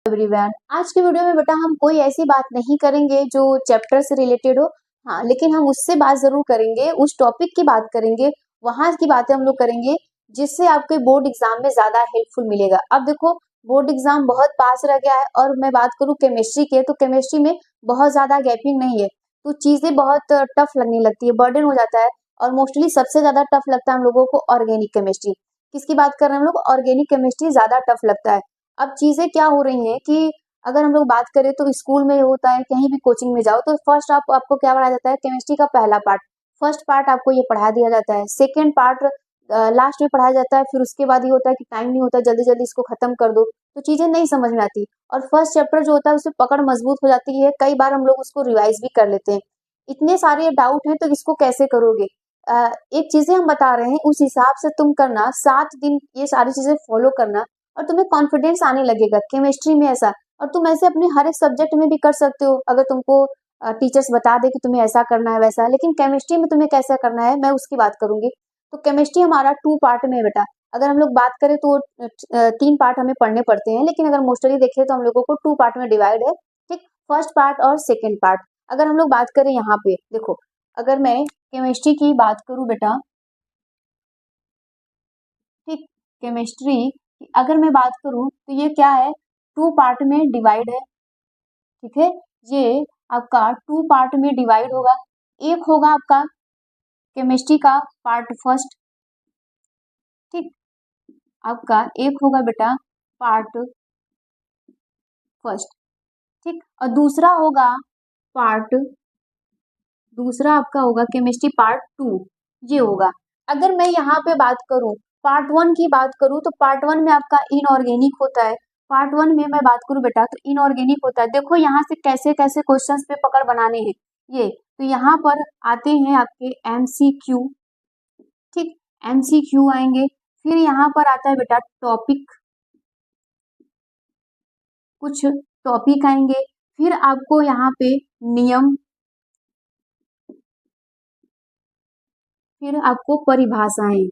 Everyone, आज के video में बेटा हम कोई ऐसी बात नहीं करेंगे जो चैप्टर से रिलेटेड हो। हाँ, लेकिन हम उससे बात जरूर करेंगे, उस टॉपिक की बात करेंगे, वहां की बातें हम लोग करेंगे जिससे आपके बोर्ड एग्जाम में ज्यादा हेल्पफुल मिलेगा। अब देखो, बोर्ड एग्जाम बहुत पास रह गया है और मैं बात करूँ केमिस्ट्री के, तो केमिस्ट्री में बहुत ज्यादा गैपिंग नहीं है, तो चीजें बहुत टफ लगने लगती है, बर्डन हो जाता है। और मोस्टली सबसे ज्यादा टफ लगता है हम लोगों को ऑर्गेनिक केमिस्ट्री। किसकी बात कर रहे हैं हम लोग? ऑर्गेनिक केमिस्ट्री ज्यादा टफ लगता है। अब चीजें क्या हो रही हैं कि अगर हम लोग बात करें तो स्कूल में होता है, कहीं भी कोचिंग में जाओ तो फर्स्ट आपको क्या पढ़ाया जाता है? केमिस्ट्री का पहला पार्ट, फर्स्ट पार्ट आपको ये पढ़ा दिया जाता है, सेकेंड पार्ट लास्ट में पढ़ाया जाता है, फिर उसके बाद ये होता है कि टाइम नहीं होता, जल्दी जल्दी इसको खत्म कर दो, तो चीजें नहीं समझ में आती। और फर्स्ट चैप्टर जो होता है उससे पकड़ मजबूत हो जाती है, कई बार हम लोग उसको रिवाइज भी कर लेते हैं। इतने सारे डाउट हैं तो इसको कैसे करोगे? एक चीजें हम बता रहे हैं, उस हिसाब से तुम करना, 7 दिन ये सारी चीजें फॉलो करना और तुम्हें कॉन्फिडेंस आने लगेगा। केमिस्ट्री में ऐसा, और तुम ऐसे अपने हर एक सब्जेक्ट में भी कर सकते हो, अगर तुमको टीचर्स बता दे कि तुम्हें ऐसा करना है वैसा, लेकिन केमिस्ट्री में तुम्हें कैसा करना है मैं उसकी बात करूंगी। तो केमिस्ट्री हमारा 2 पार्ट में है बेटा। अगर हम लोग बात करें तो 3 पार्ट हमें पढ़ने पड़ते हैं, लेकिन अगर मोस्टली देखें तो हम लोगों को 2 पार्ट में डिवाइड है, ठीक, फर्स्ट पार्ट और सेकेंड पार्ट। अगर हम लोग बात करें यहाँ पे देखो, अगर मैं केमिस्ट्री की बात करूं बेटा, ठीक, केमिस्ट्री की अगर मैं बात करूं तो ये क्या है? 2 पार्ट में डिवाइड है, ठीक है। ये आपका 2 पार्ट में डिवाइड होगा। एक होगा आपका केमिस्ट्री का पार्ट फर्स्ट, ठीक, आपका एक होगा बेटा पार्ट फर्स्ट, ठीक, और दूसरा आपका होगा केमिस्ट्री पार्ट 2, ये होगा। अगर मैं यहाँ पे बात करूं, पार्ट 1 की बात करूं, तो पार्ट 1 में आपका इनऑर्गेनिक होता है। पार्ट 1 में मैं बात करूं बेटा तो इनऑर्गेनिक होता है। देखो यहाँ से कैसे कैसे क्वेश्चंस पे पकड़ बनाने हैं ये, तो यहाँ पर आते हैं आपके एमसीक्यू, ठीक, एमसीक्यू आएंगे। फिर यहाँ पर आता है बेटा टॉपिक, कुछ टॉपिक आएंगे। फिर आपको यहाँ पे नियम, फिर आपको परिभाषाएं,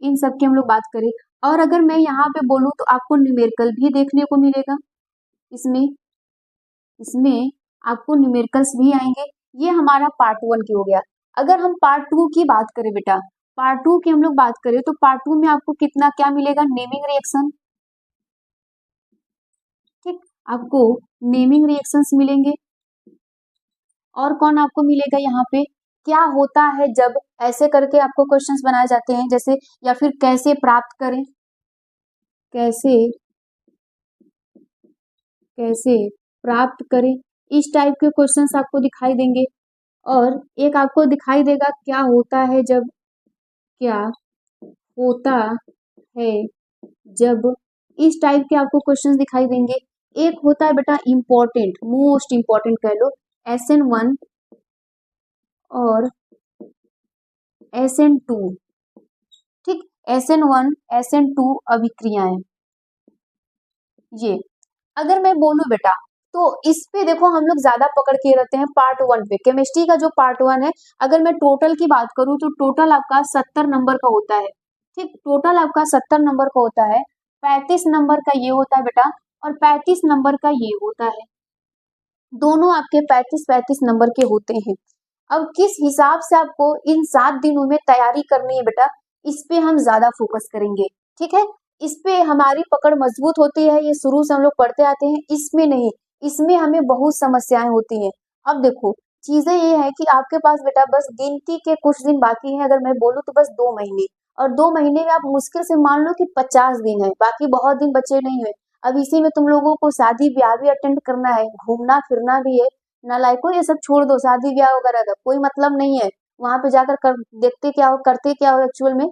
इन सब की हम लोग बात करें। और अगर मैं यहाँ पे बोलूँ तो आपको न्यूमेरिकल भी देखने को मिलेगा, इसमें इसमें आपको न्यूमेरिकल्स भी आएंगे। ये हमारा पार्ट 1 की हो गया। अगर हम पार्ट 2 की बात करें बेटा, पार्ट 2 की हम लोग बात करें तो पार्ट 2 में आपको कितना क्या मिलेगा? नेमिंग रिएक्शन, ठीक, आपको नेमिंग रिएक्शंस मिलेंगे। और कौन आपको मिलेगा यहाँ पे? क्या होता है जब, ऐसे करके आपको क्वेश्चंस बनाए जाते हैं जैसे, या फिर कैसे प्राप्त करें, कैसे कैसे प्राप्त करें, इस टाइप के क्वेश्चंस आपको दिखाई देंगे। और एक आपको दिखाई देगा क्या होता है जब, क्या होता है जब, इस टाइप के आपको क्वेश्चंस दिखाई देंगे। एक होता है बेटा इम्पोर्टेंट, मोस्ट इम्पोर्टेंट कह लो, SN1 और SN2, ठीक, SN1 SN2 अभिक्रियाएं। ये अगर मैं बोलूं बेटा तो इस पे देखो हम लोग ज्यादा पकड़ के रहते हैं पार्ट 1 पे। केमिस्ट्री का जो पार्ट 1 है, अगर मैं टोटल की बात करूं तो टोटल आपका 70 नंबर का होता है, ठीक, टोटल आपका 70 नंबर का होता है। 35 नंबर का ये होता है बेटा और 35 नंबर का ये होता है, दोनों आपके 35-35 नंबर के होते हैं। अब किस हिसाब से आपको इन 7 दिनों में तैयारी करनी है बेटा, इस पे हम ज्यादा फोकस करेंगे, ठीक है। इस पे हमारी पकड़ मजबूत होती है, ये शुरू से हम लोग पढ़ते आते हैं, इसमें नहीं, इसमें हमें बहुत समस्याएं होती हैं। अब देखो, चीजें ये है कि आपके पास बेटा बस गिनती के कुछ दिन बाकी हैं, अगर मैं बोलूँ तो बस 2 महीने, और 2 महीने में आप मुश्किल से मान लो कि 50 दिन है, बाकी बहुत दिन बचे नहीं है। अब इसी में तुम लोगों को शादी ब्याह भी अटेंड करना है, घूमना फिरना भी है। नालायकों, ये सब छोड़ दो, शादी ब्याह वगैरह का कोई मतलब नहीं है। वहां पे जाकर देखते क्या हो, करते क्या हो, एक्चुअल में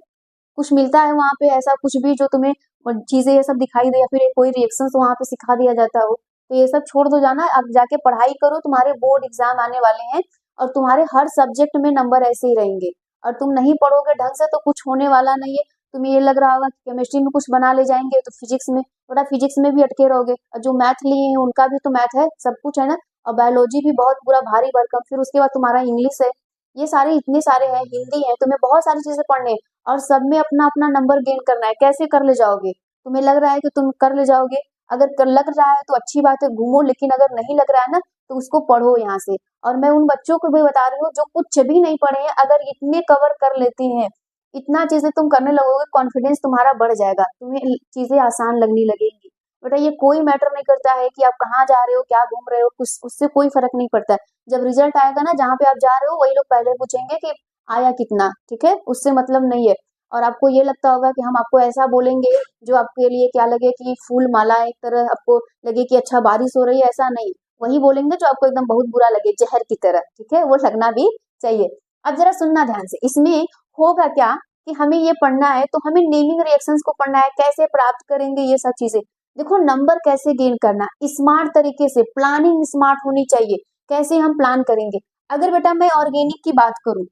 कुछ मिलता है वहां पे ऐसा कुछ भी जो तुम्हें चीजें ये सब दिखाई दे, या फिर कोई रिएक्शंस वहां पे सिखा दिया जाता हो, तो ये सब छोड़ दो, जाना अब जाके पढ़ाई करो। तुम्हारे बोर्ड एग्जाम आने वाले हैं और तुम्हारे हर सब्जेक्ट में नंबर ऐसे ही रहेंगे, और तुम नहीं पढ़ोगे ढंग से तो कुछ होने वाला नहीं है। तुम्हें ये लग रहा होगा कि केमिस्ट्री में कुछ बना ले जाएंगे तो फिजिक्स में, थोड़ा फिजिक्स में भी अटके रहोगे, और जो मैथ लिए हैं उनका भी तो मैथ है, सब कुछ है ना, और बायोलॉजी भी बहुत पूरा भारी भरकम, फिर उसके बाद तुम्हारा इंग्लिश है, ये सारे इतने सारे हैं, हिंदी है, तुम्हें बहुत सारी चीजें पढ़ने हैं और सब में अपना अपना नंबर गेन करना है। कैसे कर ले जाओगे? तुम्हें लग रहा है कि तुम कर ले जाओगे? अगर लग रहा है तो अच्छी बात है, घूमो, लेकिन अगर नहीं लग रहा है ना तो उसको पढ़ो यहाँ से। और मैं उन बच्चों को भी बता रही हूँ जो कुछ भी नहीं पढ़े हैं, अगर इतने कवर कर लेते हैं, इतना चीजें तुम करने लगोगे, कॉन्फिडेंस तुम्हारा बढ़ जाएगा, तुम्हें चीजें आसान लगने लगेंगी। बेटा ये कोई मैटर नहीं करता है कि आप कहाँ जा रहे हो, क्या घूम रहे हो, कुछ उससे कोई फर्क नहीं पड़ता है। जब रिजल्ट आएगा ना, जहाँ पे आप जा रहे हो वही लोग पहले पूछेंगे कि आया कितना, ठीक है, उससे मतलब नहीं है। और आपको ये लगता होगा कि हम आपको ऐसा बोलेंगे जो आपके लिए क्या लगे कि फूल माला, एक तरह आपको लगे कि अच्छा बारिश हो रही है, ऐसा नहीं। वही बोलेंगे जो आपको एकदम बहुत बुरा लगे, जहर की तरह, ठीक है, वो लगना भी चाहिए। अब जरा सुनना ध्यान से, इसमें होगा क्या कि हमें ये पढ़ना है तो हमें नेमिंग रिएक्शंस को पढ़ना है, कैसे प्राप्त करेंगे ये सब चीजें। देखो नंबर कैसे गेन करना, स्मार्ट तरीके से, प्लानिंग स्मार्ट होनी चाहिए। कैसे हम प्लान करेंगे? अगर बेटा मैं ऑर्गेनिक की बात करूं,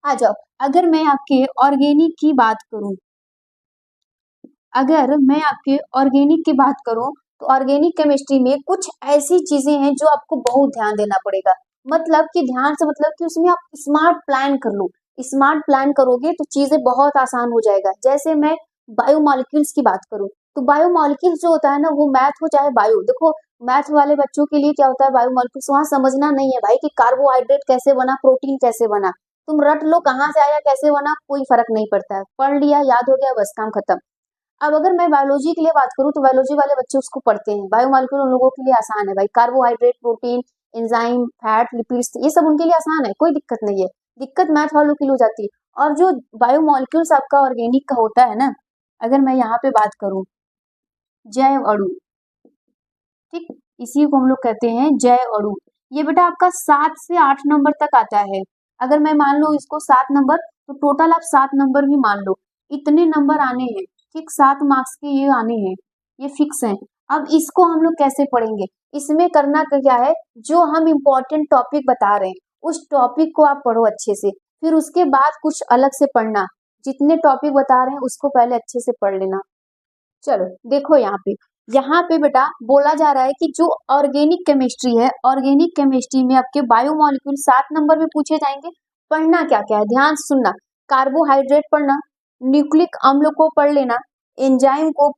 आ जाओ, अगर मैं आपके ऑर्गेनिक की बात करूं, अगर मैं आपके ऑर्गेनिक की बात करूं तो ऑर्गेनिक केमिस्ट्री में कुछ ऐसी चीजें हैं जो आपको बहुत ध्यान देना पड़ेगा। मतलब कि ध्यान से मतलब कि उसमें आप स्मार्ट प्लान कर लो। स्मार्ट प्लान करोगे तो चीजें बहुत आसान हो जाएगा। जैसे मैं बायोमोलिक्यूल्स की बात करूं तो बायोमोलिक्यूल्स जो होता है ना, वो मैथ हो चाहे बायो, देखो मैथ वाले बच्चों के लिए क्या होता है बायोमोलिक्यूल्स, वहां समझना नहीं है भाई कि कार्बोहाइड्रेट कैसे बना, प्रोटीन कैसे बना। तुम रट लो कहाँ से आया कैसे बना, कोई फर्क नहीं पड़ता है, पढ़ लिया याद हो गया बस काम खत्म। अब अगर मैं बायोलॉजी के लिए बात करूं तो बायोलॉजी वाले बच्चे उसको पढ़ते हैं, बायोमोलिक्यूल उन लोगों के लिए आसान है भाई, carbohydrate, protein, enzyme, fat, lipids, ये सब उनके लिए आसान है, कोई दिक्कत नहीं है। दिक्कत मैथ वालों के लिए हो जाती है। और जो बायोमोलिक्यूल्स आपका ऑर्गेनिक का होता है ना, अगर मैं यहाँ पे बात करूं, जैव अणु, ठीक, इसी को हम लोग कहते हैं जैव अणु। ये बेटा आपका 7 से 8 नंबर तक आता है। अगर मैं मान लो इसको 7 नंबर, तो टोटल आप 7 नंबर भी मान लो, इतने नंबर आने हैं, ठीक, 7 मार्क्स के ये आने हैं, ये फिक्स है। अब इसको हम लोग कैसे पढ़ेंगे? इसमें करना क्या है, जो हम इम्पोर्टेंट टॉपिक बता रहे हैं उस टॉपिक को आप पढ़ो अच्छे से, फिर उसके बाद कुछ अलग से पढ़ना। जितने टॉपिक बता रहे हैं उसको पहले अच्छे से पढ़ लेना। चलो देखो यहाँ पे बेटा बोला जा रहा है कि जो ऑर्गेनिक केमिस्ट्री है, ऑर्गेनिक केमिस्ट्री में आपके बायोमोलिक्यूल 7 नंबर में पूछे जाएंगे। पढ़ना क्या क्या है, ध्यान से सुनना। कार्बोहाइड्रेट पढ़ना, न्यूक्लिक अम्ल को पढ़ लेना, एंजाइम को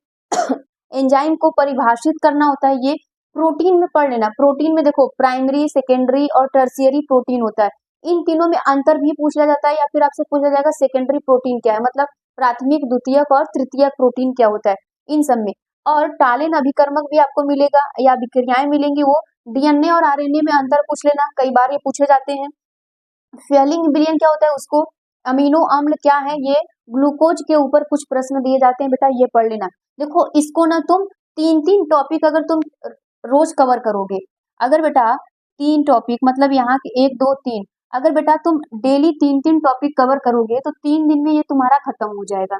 एंजाइम को परिभाषित करना होता है ये। प्रोटीन में पढ़ लेना, प्रोटीन में देखो प्राइमरी, सेकेंडरी और टर्शियरी प्रोटीन होता है। इन तीनों में अंतर भी पूछा जाता है, या फिर आपसे पूछा जाएगा सेकेंडरी प्रोटीन क्या है, मतलब प्राथमिक, द्वितीयक और तृतीयक प्रोटीन क्या होता है इन सब में। और टालिन अभिकर्मक भी आपको मिलेगा या अभिक्रियाएं मिलेंगी, वो डीएनए और आरएनए में अंतर पूछ लेना, कई बार ये पूछे जाते हैं। फेलिंग बिलियन क्या होता है उसको, अमीनो अम्ल क्या है ये, ग्लूकोज के ऊपर कुछ प्रश्न दिए जाते हैं बेटा, ये पढ़ लेना। देखो इसको ना तुम 3-3 टॉपिक अगर तुम रोज कवर करोगे, अगर बेटा 3 टॉपिक मतलब यहाँ के 1 2 3, अगर बेटा तुम डेली 3-3 टॉपिक कवर करोगे तो 3 दिन में ये तुम्हारा खत्म हो जाएगा,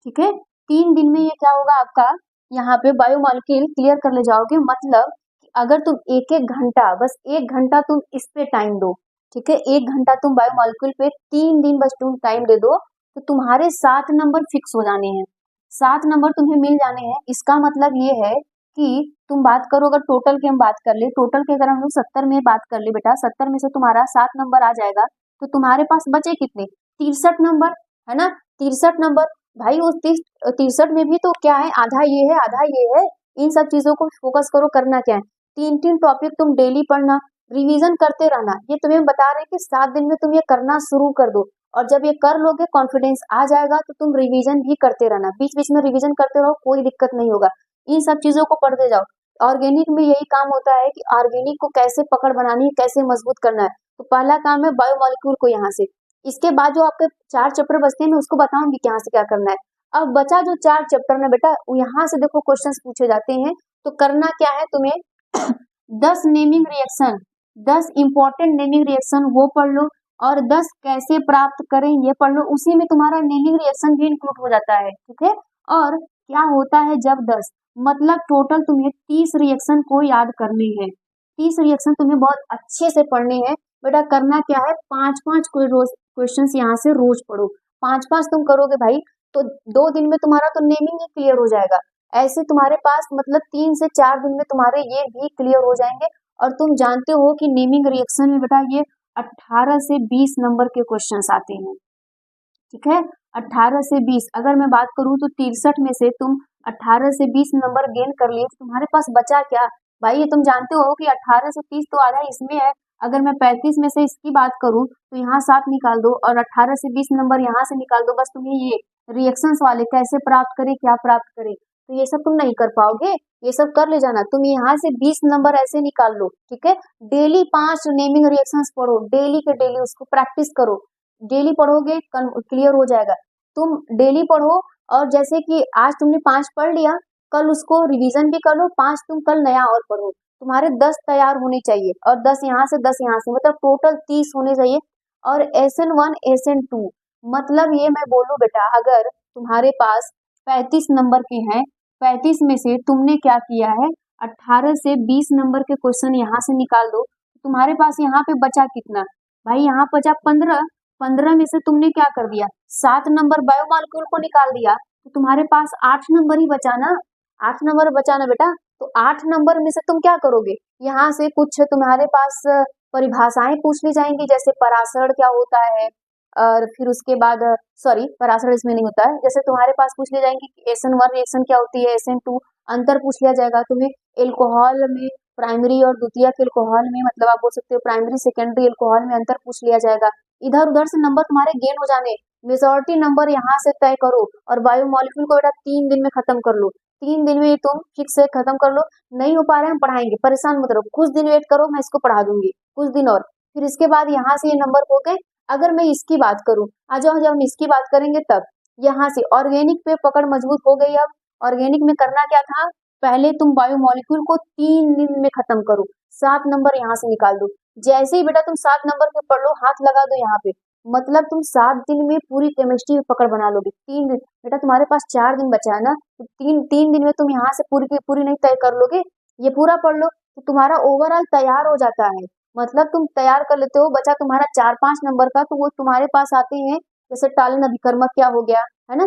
ठीक है। 3 दिन में ये क्या होगा आपका, यहाँ पे बायोमॉलिक्यूल क्लियर कर ले जाओगे। मतलब कि अगर तुम 1-1 घंटा, बस 1 घंटा तुम इस पे टाइम दो, ठीक है, 1 घंटा तुम बायोमॉलिक्यूल पे 3 दिन बस तुम टाइम दे दो, तो तुम्हारे 7 नंबर फिक्स हो जाने हैं, 7 नंबर तुम्हें मिल जाने हैं। इसका मतलब ये है कि तुम बात करो, अगर टोटल की हम बात कर ले, टोटल के अगर हम लोग 70 में बात कर ले बेटा, 70 में से तुम्हारा 7 नंबर आ जाएगा, तो तुम्हारे पास बचे कितने, 63 नंबर, है ना, 63 नंबर। भाई उस 63 में भी तो क्या है, आधा ये है आधा ये है, इन सब चीजों को फोकस करो। करना क्या है, 3-3 टॉपिक तुम डेली पढ़ना, रिवीजन करते रहना। ये तुम्हें बता रहे हैं कि 7 दिन में तुम ये करना शुरू कर दो, और जब ये कर लोगे कॉन्फिडेंस आ जाएगा तो तुम रिवीजन भी करते रहना, बीच बीच में रिवीजन करते रहो, कोई दिक्कत नहीं होगा। इन सब चीजों को पढ़ते जाओ। ऑर्गेनिक में यही काम होता है कि ऑर्गेनिक को कैसे पकड़ बनानी है, कैसे मजबूत करना है। तो पहला काम है बायोमोलिक्यूल को यहाँ से, इसके बाद जो आपके 4 चैप्टर बचते हैं मैं उसको बताऊंगी कि यहाँ से क्या करना है। अब बचा जो 4 चैप्टर में बेटा, यहाँ से देखो क्वेश्चंस पूछे जाते हैं। तो करना क्या है तुम्हें 10 naming reaction, 10 important naming reaction वो पढ़ लो, और 10 कैसे प्राप्त करें ये पढ़ लो। उसी में तुम्हारा नेमिंग रिएक्शन भी इंक्लूड हो जाता है, ठीक है। और क्या होता है जब 10, मतलब टोटल तुम्हें 30 रिएक्शन को याद करने हैं, 30 रिएक्शन तुम्हें बहुत अच्छे से पढ़ने हैं। बेटा करना क्या है, 5-5 कोई रोज क्वेश्चन यहाँ से रोज पढ़ो, 5-5 तुम करोगे भाई तो 2 दिन में तुम्हारा तो नेमिंग ही क्लियर हो जाएगा। ऐसे तुम्हारे पास मतलब 3 से 4 दिन में तुम्हारे ये भी क्लियर हो जाएंगे। और तुम जानते हो कि नेमिंग रिएक्शन में बेटा ये 18 से 20 नंबर के क्वेश्चंस आते हैं, ठीक है। 18 से 20, अगर मैं बात करूं तो 63 में से तुम 18 से 20 नंबर गेन कर लिए, तो तुम्हारे पास बचा क्या भाई? ये तुम जानते हो कि 18 से 30 तो आधा इसमें है। अगर मैं 35 में से इसकी बात करूं तो यहाँ 7 निकाल दो और 18 से 20 नंबर यहाँ से निकाल दो। बस तुम्हें ये रिएक्शंस वाले कैसे प्राप्त करे, क्या प्राप्त करे, तो ये सब तुम नहीं कर पाओगे। ये सब कर ले जाना, तुम यहाँ से 20 नंबर ऐसे निकाल लो, ठीक है। डेली 5 नेमिंग रिएक्शंस पढ़ो, डेली के डेली उसको प्रैक्टिस करो। डेली पढ़ोगे क्लियर हो जाएगा। तुम डेली पढ़ो और जैसे कि आज तुमने 5 पढ़ लिया, कल उसको रिवीजन भी कर लो, 5 तुम कल नया और पढ़ो। तुम्हारे 10 तैयार होने चाहिए और 10 यहाँ से 10 यहाँ से, मतलब टोटल 30 होने चाहिए। और SN1 SN2 मतलब ये मैं बोलूं बेटा, अगर तुम्हारे पास 35 नंबर के हैं, 35 में से तुमने क्या किया है, 18 से 20 नंबर के क्वेश्चन यहाँ से निकाल दो, तुम्हारे पास यहाँ पे बचा कितना भाई? यहाँ बचा 15। 15 में से तुमने क्या कर दिया, 7 नंबर बायोमॉलिक्यूल को निकाल दिया, तो तुम्हारे पास 8 नंबर ही बचा ना। 8 नंबर बचा ना बेटा, तो 8 नंबर में से तुम क्या करोगे, यहाँ से कुछ तुम्हारे पास परिभाषाएं पूछ ली जाएंगी, जैसे परासरण क्या होता है, और फिर उसके बाद सॉरी परासरण इसमें नहीं होता है, जैसे तुम्हारे पास पूछ ली जाएंगी कि SN1 रिएक्शन क्या होती है, SN2 अंतर पूछ लिया जाएगा तुम्हें। एल्कोहल में प्राइमरी और द्वितीयक एल्कोहल में, मतलब आप बोल सकते हो प्राइमरी सेकेंडरी एल्कोहल में अंतर पूछ लिया जाएगा। इधर उधर से नंबर तुम्हारे गेन हो जाने, मेजॉरिटी नंबर यहाँ से तय करो और बायोमॉलिक्यूल को बेटा 3 दिन में खत्म कर लो। 3 दिन में तुम फिक्स से खत्म कर लो। नहीं हो पा रहे हम पढ़ाएंगे, परेशान मत रहो, कुछ दिन वेट करो, मैं इसको पढ़ा दूंगी कुछ दिन और। फिर इसके बाद यहाँ से ये नंबर हो गए। अगर मैं इसकी बात करूं, आ जाओ जब हम इसकी बात करेंगे तब, यहाँ से ऑर्गेनिक पे पकड़ मजबूत हो गई। अब ऑर्गेनिक में करना क्या था, पहले तुम बायोमॉलिक्यूल को 3 दिन में खत्म करो, 7 नंबर यहाँ से निकाल दो। जैसे ही बेटा तुम 7 नंबर पे पढ़ लो, हाथ लगा दो यहाँ पे, मतलब तुम 7 दिन में पूरी केमिस्ट्री में पकड़ बना लोगे। 3 दिन बेटा, तुम्हारे पास 4 दिन बचा है ना, तो तीन दिन में तुम यहाँ से पूरी की पूरी नहीं तय कर लोगे, ये पूरा पढ़ लो तो तुम्हारा ओवरऑल तैयार हो जाता है। मतलब तुम तैयार कर लेते हो, बचा तुम्हारा 4-5 नंबर का, तो वो तुम्हारे पास आते हैं, जैसे टालन अभिकर्मक क्या हो गया है ना,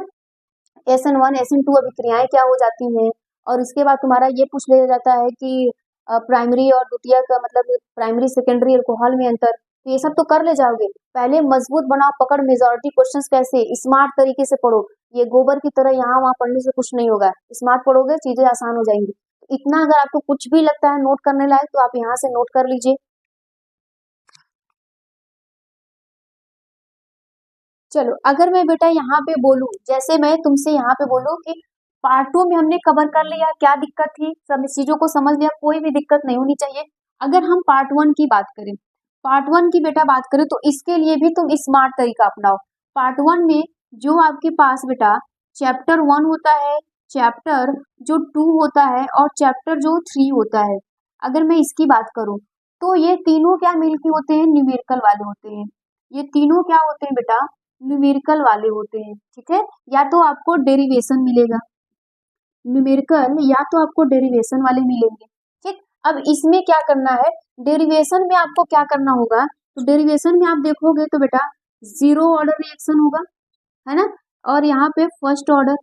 SN1 SN2 अभिक्रियाएं क्या हो जाती हैं। और इसके बाद तुम्हारा ये पूछ लिया जाता है कि प्राइमरी और द्वितीय का मतलब प्राइमरी सेकेंडरी अल्कोहल में अंतर, तो ये सब तो कर ले जाओगे। पहले मजबूत बनाओ पकड़, मेजॉरिटी क्वेश्चंस कैसे स्मार्ट तरीके से पढ़ो, ये गोबर की तरह यहाँ वहाँ पढ़ने से कुछ नहीं होगा। स्मार्ट पढ़ोगे चीजें आसान हो जाएंगी। इतना अगर आपको कुछ भी लगता है नोट करने लायक, तो आप यहाँ से नोट कर लीजिए। चलो, अगर मैं बेटा यहाँ पे बोलूं, जैसे मैं तुमसे यहाँ पे बोलूं कि पार्ट 2 में हमने कवर कर लिया, क्या दिक्कत थी, सब इस चीजों को समझ लिया, कोई भी दिक्कत नहीं होनी चाहिए। अगर हम पार्ट 1 की बात करें, पार्ट 1 की बेटा बात करें, तो इसके लिए भी तुम स्मार्ट तरीका अपनाओ। पार्ट 1 में जो आपके पास बेटा चैप्टर 1 होता है, चैप्टर जो 2 होता है और चैप्टर जो 3 होता है, अगर मैं इसकी बात करूं तो ये तीनों क्या मिलके होते हैं, न्यूमेरिकल वाले होते हैं। ये तीनों क्या होते हैं बेटा, न्यूमेरिकल वाले होते हैं, ठीक है। या तो आपको डेरिवेशन मिलेगा न्यूमेरिकल, या तो आपको डेरिवेशन वाले मिलेंगे, ठीक। अब इसमें क्या करना है, डेरिवेशन में आपको क्या करना होगा, तो डेरिवेशन में आप देखोगे तो बेटा 0 ऑर्डर रिएक्शन होगा, है ना, और यहाँ पे फर्स्ट ऑर्डर,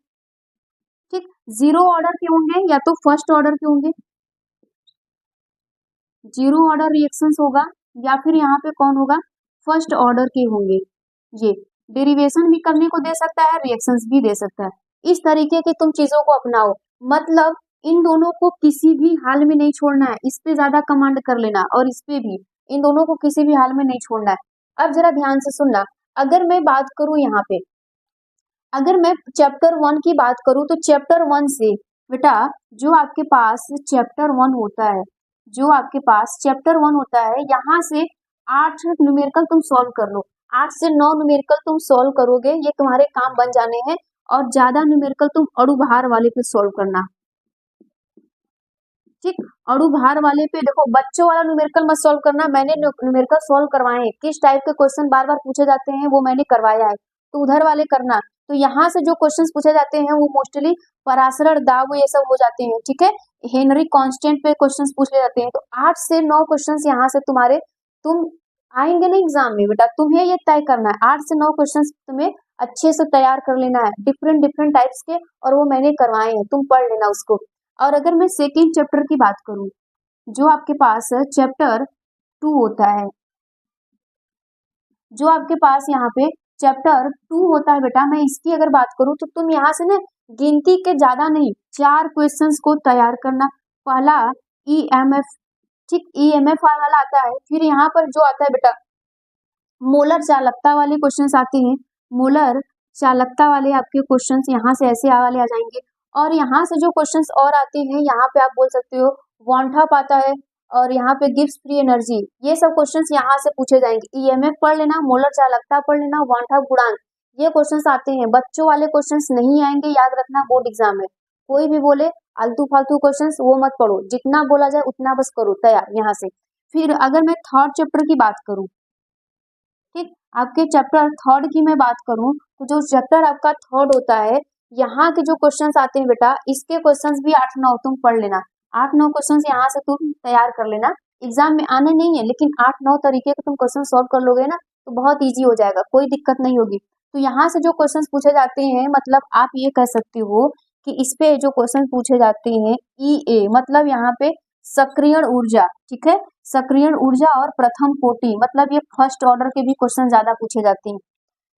ठीक। 0 ऑर्डर के होंगे या तो फर्स्ट ऑर्डर के होंगे, 0 ऑर्डर रिएक्शंस होगा, या फिर यहाँ पे कौन होगा, फर्स्ट ऑर्डर के होंगे। ये डेरिवेशन भी करने को दे सकता है, रिएक्शंस भी दे सकता है। इस तरीके की तुम चीजों को अपनाओ, मतलब इन दोनों को किसी भी हाल में नहीं छोड़ना है, इस पे ज्यादा कमांड कर लेना और इस पे भी, इन दोनों को किसी भी हाल में नहीं छोड़ना है। अब जरा ध्यान से सुनना, अगर मैं बात करूं यहाँ पे, अगर मैं चैप्टर 1 की बात करूं, तो चैप्टर 1 से बेटा जो आपके पास चैप्टर 1 होता है, जो आपके पास चैप्टर 1 होता है, यहाँ से 8 न्यूमेरिकल तुम सॉल्व कर लो, 8 से 9 न्यूमेरिकल तुम सॉल्व करोगे, ये तुम्हारे काम बन जाने हैं। और ज्यादा न्यूमेरिकल तुम अणु भार वाले पे सॉल्व करना, ठीक। अणु भार वाले पे देखो, बच्चों वाला न्यूमेरिकल मत सॉल्व करना, मैंने न्यूमेरिकल सॉल्व करवाए हैं, किस टाइप के क्वेश्चन बार बार पूछे जाते हैं वो मैंने करवाया है, तो उधर वाले करना। तो यहाँ से जो क्वेश्चंस पूछे जाते हैं वो मोस्टली पराशरण दाब ये सब हो जाते हैं, ठीक है। हेनरी कांस्टेंट पे क्वेश्चंस पूछे जाते हैं, तो 8 से 9 क्वेश्चंस यहाँ से तुम्हारे तुम आएंगे ना एग्जाम में बेटा, तुम्हें ये तय करना है 8 से 9 क्वेश्चंस तुम्हें अच्छे से तैयार कर लेना है, डिफरेंट डिफरेंट टाइप्स के, और वो मैंने करवाए हैं, तुम पढ़ लेना उसको। और अगर मैं सेकेंड चैप्टर की बात करूं, जो आपके पास चैप्टर 2 होता है, जो आपके पास यहाँ पे चैप्टर 2 होता है बेटा, मैं इसकी अगर बात करूँ तो तुम यहाँ से ना गिनती के ज्यादा नहीं 4 क्वेश्चंस को तैयार करना। पहला ईएमएफ, ठीक, ईएमएफ वाला आता है। फिर यहाँ पर जो आता है बेटा मोलर चालकता वाले क्वेश्चंस आते हैं, मोलर चालकता वाले आपके क्वेश्चंस यहाँ से ऐसे वाले आ जाएंगे। और यहाँ से जो क्वेश्चंस और आते हैं, यहाँ पे आप बोल सकते हो वॉन्ट आता है, और यहाँ पे गिब्स फ्री एनर्जी, ये सब क्वेश्चंस यहाँ से पूछे जाएंगे। ईएमएफ पढ़ लेना, मोलर चालकता पढ़ लेना, वॉन्ट गुणांक, ये क्वेश्चंस आते हैं। बच्चों वाले क्वेश्चंस नहीं आएंगे, याद रखना, बोर्ड एग्जाम में कोई भी बोले आलतू फालतू क्वेश्चंस वो मत पढ़ो, जितना बोला जाए उतना बस करो तैयार यहाँ से। फिर अगर मैं थर्ड चैप्टर की बात करूँ, ठीक, आपके चैप्टर थर्ड की मैं बात करूं तो जो चैप्टर आपका थर्ड होता है, यहाँ के जो क्वेश्चंस आते हैं बेटा, इसके क्वेश्चंस भी 8-9 तुम पढ़ लेना। 8-9 क्वेश्चंस यहाँ से तुम तैयार कर लेना। एग्जाम में आने नहीं है, लेकिन 8-9 तरीके के तुम क्वेश्चन सॉल्व कर लोगे ना तो बहुत ईजी हो जाएगा, कोई दिक्कत नहीं होगी। तो यहाँ से जो क्वेश्चन पूछे जाते हैं, मतलब आप ये कह सकते हो कि इस पे जो क्वेश्चन पूछे जाते हैं EA, मतलब यहाँ पे सक्रियण ऊर्जा, ठीक है, सक्रियण ऊर्जा और प्रथम कोटि, मतलब ये फर्स्ट ऑर्डर के भी क्वेश्चन ज्यादा पूछे जाते हैं।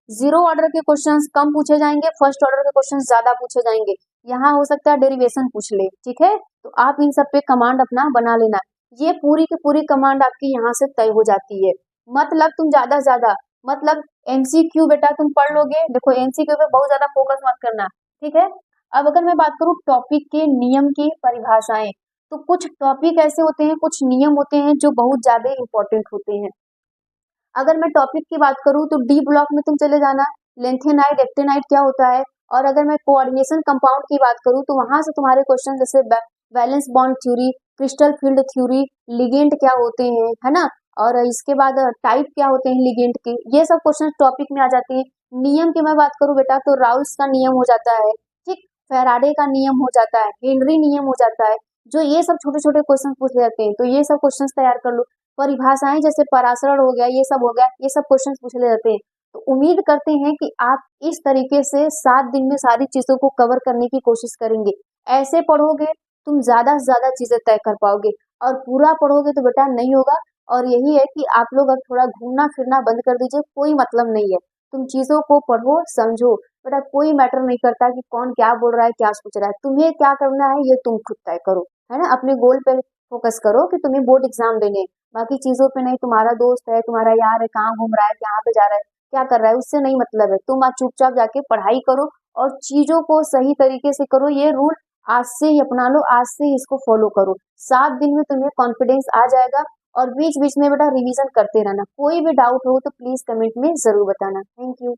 जीरो ऑर्डर के क्वेश्चंस कम पूछे जाएंगे, फर्स्ट ऑर्डर के क्वेश्चंस ज्यादा पूछे जाएंगे। यहाँ हो सकता है डेरिवेशन पूछ ले, ठीक है, तो आप इन सब पे कमांड अपना बना लेना। ये पूरी की पूरी कमांड आपकी यहाँ से तय हो जाती है। मतलब तुम ज्यादा से ज्यादा, मतलब MCQ बेटा तुम पढ़ लोगे, देखो MCQ पे बहुत ज्यादा फोकस मत करना, ठीक है। अब अगर मैं बात करूँ टॉपिक के नियम की परिभाषाएं, तो कुछ टॉपिक ऐसे होते हैं, कुछ नियम होते हैं जो बहुत ज्यादा इंपॉर्टेंट होते हैं। अगर मैं टॉपिक की बात करूं तो डी ब्लॉक में तुम चले जाना, लेंथेनाइड एक्टेनाइड क्या होता है। और अगर मैं कोऑर्डिनेशन कंपाउंड की बात करूं तो वहां से तुम्हारे क्वेश्चन जैसे valence bond theory, crystal field theory, ligand क्या होते हैं, है ना, और इसके बाद टाइप क्या होते हैं लिगेंड के, ये सब क्वेश्चन टॉपिक में आ जाते हैं। नियम की मैं बात करूं बेटा तो राउल्स का नियम हो जाता है, ठीक, फैराडे का नियम हो जाता है, हेनरी नियम हो जाता है, जो ये सब छोटे छोटे क्वेश्चन पूछे जाते हैं, तो ये सब क्वेश्चन तैयार कर लो। परिभाषाएं जैसे परासरण हो गया, ये सब हो गया, ये सब क्वेश्चन पूछे जाते हैं। तो उम्मीद करते हैं कि आप इस तरीके से 7 दिन में सारी चीजों को कवर करने की कोशिश करेंगे। ऐसे पढ़ोगे तुम ज्यादा से ज्यादा चीजें तय कर पाओगे, और पूरा पढ़ोगे तो बेटा नहीं होगा। और यही है कि आप लोग अब थोड़ा घूमना फिरना बंद कर दीजिए, कोई मतलब नहीं है, तुम चीजों को पढ़ो समझो बेटा, कोई मैटर नहीं करता कि कौन क्या बोल रहा है क्या सोच रहा है, तुम्हें क्या करना है ये तुम खुद तय करो, है ना। अपने गोल पे फोकस करो कि तुम्हें बोर्ड एग्जाम देने, बाकी चीजों पे नहीं, तुम्हारा दोस्त है, तुम्हारा यार है, कहाँ घूम रहा है, कहाँ पे जा रहा है, क्या कर रहा है, उससे नहीं मतलब है। तुम आज चुपचाप जाके पढ़ाई करो और चीजों को सही तरीके से करो। ये रूल आज से ही अपना लो, आज से ही इसको फॉलो करो। 7 दिन में तुम्हें कॉन्फिडेंस आ जाएगा। और बीच बीच में बेटा रिवीजन करते रहना। कोई भी डाउट हो तो प्लीज कमेंट में जरूर बताना। Thank you.